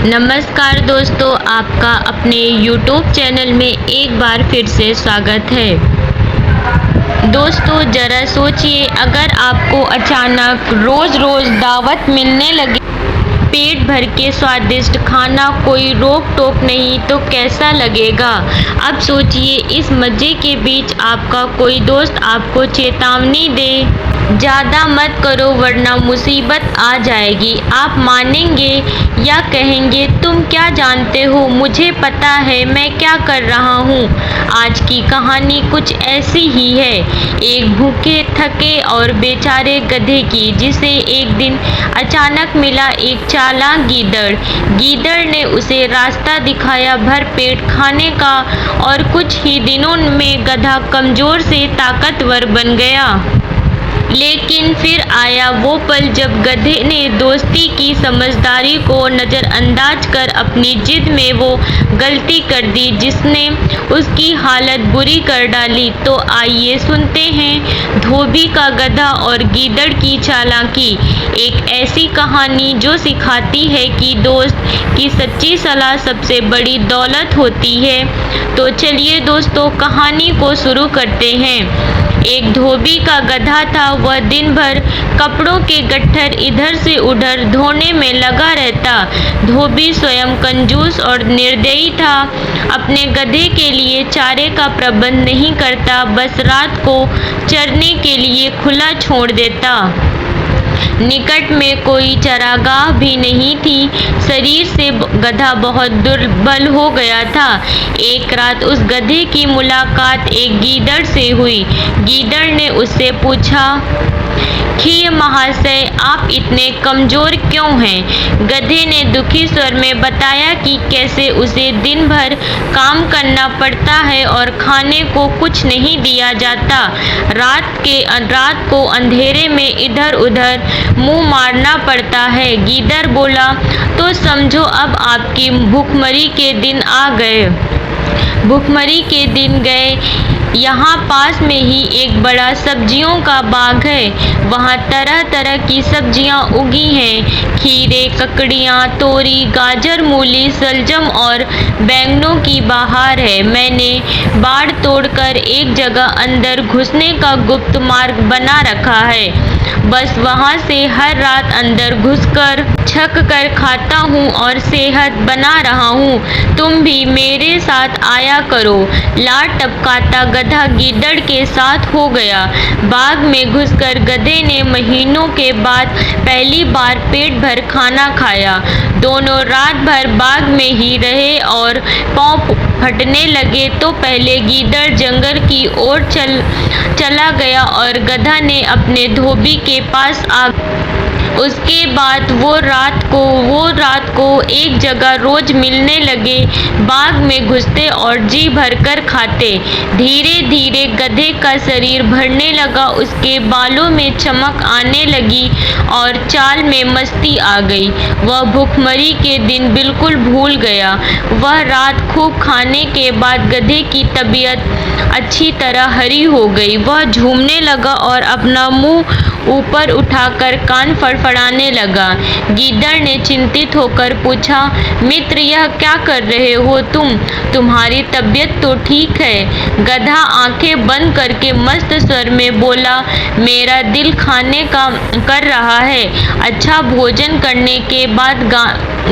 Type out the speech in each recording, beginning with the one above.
नमस्कार दोस्तों, आपका अपने YouTube चैनल में एक बार फिर से स्वागत है। दोस्तों ज़रा सोचिए, अगर आपको अचानक रोज़ रोज़ दावत मिलने लगे, पेट भर के स्वादिष्ट खाना, कोई रोक टोक नहीं, तो कैसा लगेगा। अब सोचिए, इस मज़े के बीच आपका कोई दोस्त आपको चेतावनी दे, ज़्यादा मत करो वरना मुसीबत आ जाएगी। आप मानेंगे या कहेंगे तुम क्या जानते हो, मुझे पता है मैं क्या कर रहा हूँ। आज की कहानी कुछ ऐसी ही है, एक भूखे थके और बेचारे गधे की, जिसे एक दिन अचानक मिला एक चालाक गीदड़। गीदड़ ने उसे रास्ता दिखाया भरपेट खाने का, और कुछ ही दिनों में गधा कमज़ोर से ताकतवर बन गया। लेकिन फिर आया वो पल जब गधे ने दोस्ती की समझदारी को नज़रअंदाज कर अपनी जिद में वो गलती कर दी जिसने उसकी हालत बुरी कर डाली। तो आइए सुनते हैं धोबी का गधा और गीदड़ की चालाकी, एक ऐसी कहानी जो सिखाती है कि दोस्त की सच्ची सलाह सबसे बड़ी दौलत होती है। तो चलिए दोस्तों, कहानी को शुरू करते हैं। एक धोबी का गधा था। वह दिन भर कपड़ों के गट्ठर इधर से उधर धोने में लगा रहता। धोबी स्वयं कंजूस और निर्दयी था। अपने गधे के लिए चारे का प्रबंध नहीं करता, बस रात को चरने के लिए खुला छोड़ देता। निकट में कोई चरागाह भी नहीं थी। शरीर से गधा बहुत दुर्बल हो गया था। एक रात उस गधे की मुलाकात एक गीदड़ से हुई। गीदड़ ने उससे पूछा, खीर महाशय, आप इतने कमज़ोर क्यों हैं? गधे ने दुखी स्वर में बताया कि कैसे उसे दिन भर काम करना पड़ता है और खाने को कुछ नहीं दिया जाता। रात को अंधेरे में इधर उधर मुंह मारना पड़ता है। गीदड़ बोला, तो समझो अब आपकी भूखमरी के दिन आ गए। भूखमरी के दिन गए। यहाँ पास में ही एक बड़ा सब्जियों का बाग है। वहाँ तरह तरह की सब्जियाँ उगी हैं। खीरे, ककड़ियाँ, तोरी, गाजर, मूली, शलजम और बैंगनों की बहार है। मैंने बाड़ तोड़कर एक जगह अंदर घुसने का गुप्त मार्ग बना रखा है। बस वहाँ से हर रात अंदर घुसकर छक कर खाता हूँ और सेहत बना रहा हूँ। तुम भी मेरे साथ आया करो। लाड टपकाता गधा गीदड़ के साथ हो गया। बाग में घुसकर गधे ने महीनों के बाद पहली बार पेट भर खाना खाया। दोनों रात भर बाग में ही रहे और पाँव फटने लगे तो पहले गीदड़ जंगल की ओर चला गया और गधा ने अपने धोबी के पास आ। उसके बाद वो रात को एक जगह रोज मिलने लगे। बाग में घुसते और जी भरकर खाते। धीरे धीरे गधे का शरीर भरने लगा, उसके बालों में चमक आने लगी और चाल में मस्ती आ गई। वह भूखमरी के दिन बिल्कुल भूल गया। वह रात खूब खाने के बाद गधे की तबीयत अच्छी तरह हरी हो गई। वह झूमने लगा और अपना मुंह ऊपर उठाकर कान फड़फड़ाने लगा। गीदड़ ने चिंतित होकर पूछा, मित्र, यह क्या कर रहे हो तुम्हारी तबीयत तो ठीक है। गधा आंखें बंद करके मस्त स्वर में बोला, मेरा दिल खाने का कर रहा है। अच्छा भोजन करने के बाद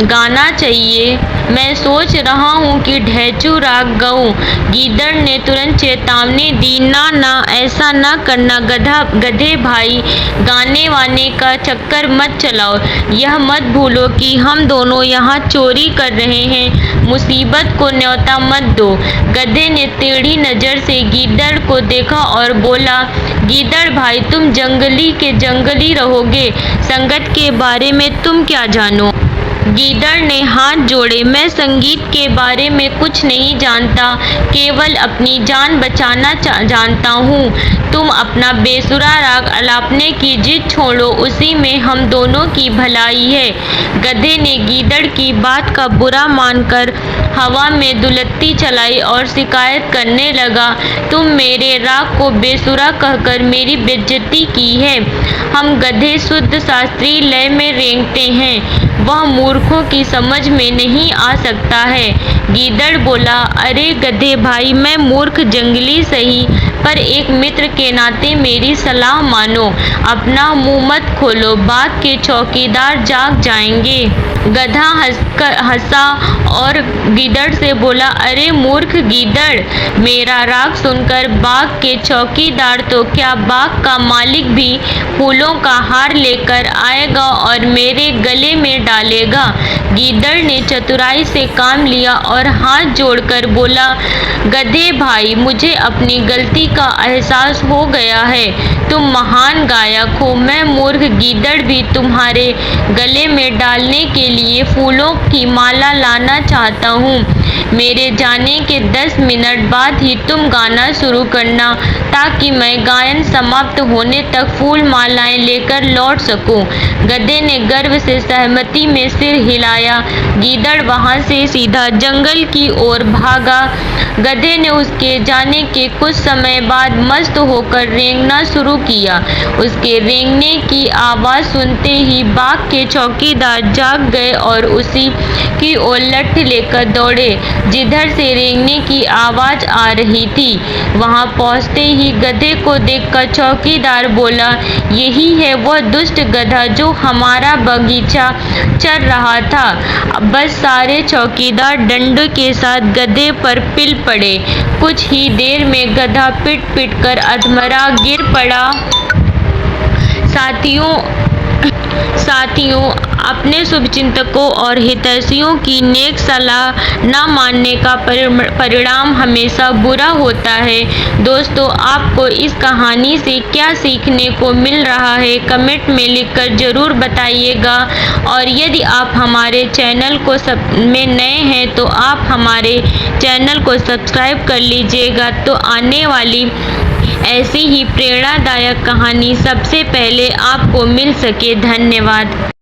गाना चाहिए। मैं सोच रहा हूँ कि ढेंचू राग गाऊं। गीदड़ ने तुरंत चेतावनी दी, ना, ऐसा ना करना गधे भाई, गाने वाने का चक्कर मत चलाओ। यह मत भूलो कि हम दोनों यहाँ चोरी कर रहे हैं। मुसीबत को न्योता मत दो। गधे ने टेढ़ी नज़र से गीदड़ को देखा और बोला, गीदड़ भाई, तुम जंगली के जंगली रहोगे। संगत के बारे में तुम क्या जानो? गीदड़ ने हाथ जोड़े, मैं संगीत के बारे में कुछ नहीं जानता, केवल अपनी जान बचाना जानता हूँ। तुम अपना बेसुरा राग अलापने की जिद छोड़ो, उसी में हम दोनों की भलाई है। गधे ने गीदड़ की बात का बुरा मानकर हवा में दुलत्ती चलाई और शिकायत करने लगा, तुम मेरे राग को बेसुरा कहकर मेरी बेइज्जती की है। हम गधे शुद्ध शास्त्रीय लय में रेंगते हैं। वह मूर्खों की समझ में नहीं आ सकता है। गीदड़ बोला, अरे गधे भाई, मैं मूर्ख जंगली सही, पर एक मित्र के नाते मेरी सलाह मानो। अपना मुंह मत खोलो, बाघ के चौकीदार जाग जाएंगे। गधा हंसा और गीदड़ से बोला, अरे मूर्ख गीदड़, मेरा राग सुनकर बाघ के चौकीदार तो क्या, बाघ का मालिक भी फूलों का हार लेकर आएगा और मेरे गले में डालेगा। गीदड़ ने चतुराई से काम लिया और हाथ जोड़कर बोला, गधे भाई, मुझे अपनी गलती का एहसास हो गया है। तुम महान गायक हो, मैं मूर्ख गीदड़ भी तुम्हारे गले में डालने के लिए फूलों की माला लाना चाहता हूँ। मेरे जाने के 10 मिनट बाद ही तुम गाना शुरू करना, ताकि मैं गायन समाप्त होने तक फूल मालाएं लेकर लौट सकूं। गधे ने गर्व से सहमति में सिर हिलाया। गीदड़ वहां से सीधा जंगल की ओर भागा। गधे ने उसके जाने के कुछ समय बाद मस्त होकर रेंगना शुरू किया। उसके रेंगने की आवाज सुनते ही बाघ के चौकीदार जाग गए और उसी की ओर लठ लेकर दौड़े जिधर से रेंगने की आवाज आ रही थी। वहां पहुंचते ही गधे को देखकर चौकीदार बोला, यही है वह दुष्ट गधा जो हमारा बगीचा चर रहा था। बस सारे चौकीदार डंडे के साथ गधे पर पिल पड़े। कुछ ही देर में गधा पिट पिट कर अधमरा गिर पड़ा। साथियों, अपने शुभचिंतकों और हितैषियों की नेक सलाह न मानने का परिणाम हमेशा बुरा होता है। दोस्तों, आपको इस कहानी से क्या सीखने को मिल रहा है, कमेंट में लिखकर ज़रूर बताइएगा। और यदि आप हमारे चैनल को में नए हैं तो आप हमारे चैनल को सब्सक्राइब कर लीजिएगा, तो आने वाली ऐसी ही प्रेरणादायक कहानी सबसे पहले आपको मिल सके। धन्यवाद।